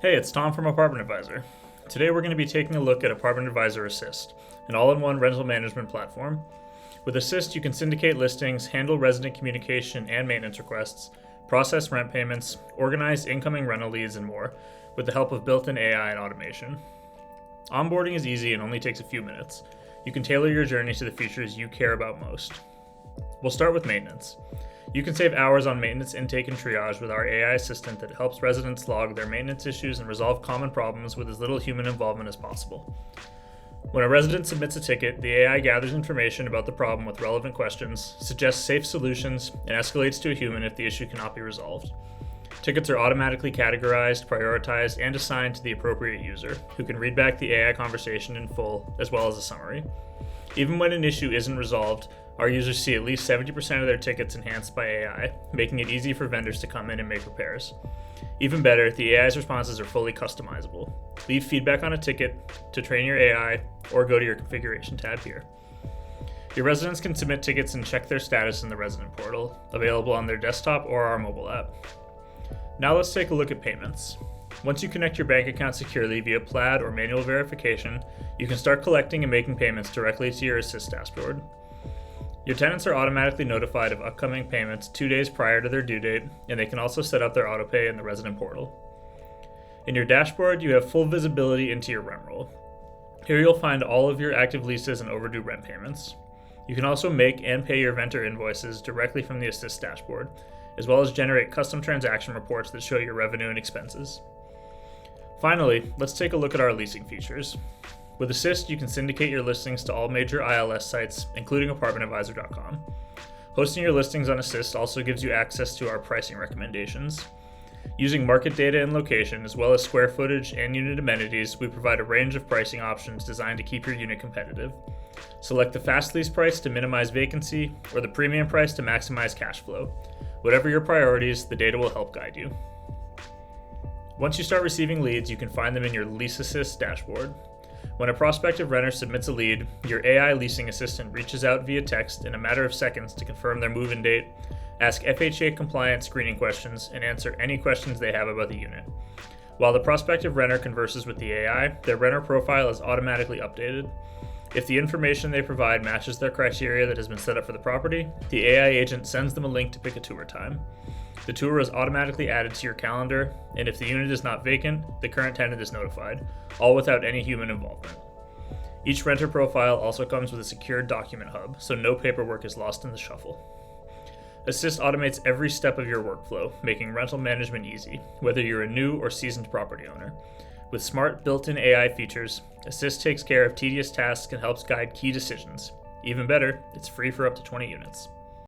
Hey, it's Tom from ApartmentAdvisor. Today we're going to be taking a look at ApartmentAdvisor ASSIST, an all-in-one rental management platform. With ASSIST, you can syndicate listings, handle resident communication and maintenance requests, process rent payments, organize incoming rental leads, and more, with the help of built-in AI and automation. Onboarding is easy and only takes a few minutes. You can tailor your journey to the features you care about most. We'll start with maintenance. You can save hours on maintenance intake and triage with our AI assistant that helps residents log their maintenance issues and resolve common problems with as little human involvement as possible. When a resident submits a ticket, the AI gathers information about the problem with relevant questions, suggests safe solutions, and escalates to a human if the issue cannot be resolved. Tickets are automatically categorized, prioritized, and assigned to the appropriate user, who can read back the AI conversation in full, as well as a summary. Even when an issue isn't resolved, our users see at least 70% of their tickets enhanced by AI, making it easy for vendors to come in and make repairs. Even better, the AI's responses are fully customizable. Leave feedback on a ticket to train your AI, or go to your configuration tab here. Your residents can submit tickets and check their status in the resident portal, available on their desktop or our mobile app. Now let's take a look at payments. Once you connect your bank account securely via Plaid or manual verification, you can start collecting and making payments directly to your Assist dashboard. Your tenants are automatically notified of upcoming payments 2 days prior to their due date, and they can also set up their autopay in the resident portal. In your dashboard, you have full visibility into your rent roll. Here you'll find all of your active leases and overdue rent payments. You can also make and pay your vendor invoices directly from the Assist dashboard, as well as generate custom transaction reports that show your revenue and expenses. Finally, let's take a look at our leasing features. With Assist, you can syndicate your listings to all major ILS sites, including ApartmentAdvisor.com. Hosting your listings on Assist also gives you access to our pricing recommendations. Using market data and location, as well as square footage and unit amenities, we provide a range of pricing options designed to keep your unit competitive. Select the fast lease price to minimize vacancy, or the premium price to maximize cash flow. Whatever your priorities, the data will help guide you. Once you start receiving leads, you can find them in your Lease Assist dashboard. When a prospective renter submits a lead, your AI leasing assistant reaches out via text in a matter of seconds to confirm their move-in date, ask FHA compliant screening questions, and answer any questions they have about the unit. While the prospective renter converses with the AI, their renter profile is automatically updated. If the information they provide matches their criteria that has been set up for the property, the AI agent sends them a link to pick a tour time. The tour is automatically added to your calendar, and if the unit is not vacant, the current tenant is notified, all without any human involvement. Each renter profile also comes with a secured document hub, so no paperwork is lost in the shuffle. Assist automates every step of your workflow, making rental management easy, whether you're a new or seasoned property owner. With smart built-in AI features, Assist takes care of tedious tasks and helps guide key decisions. Even better, it's free for up to 20 units.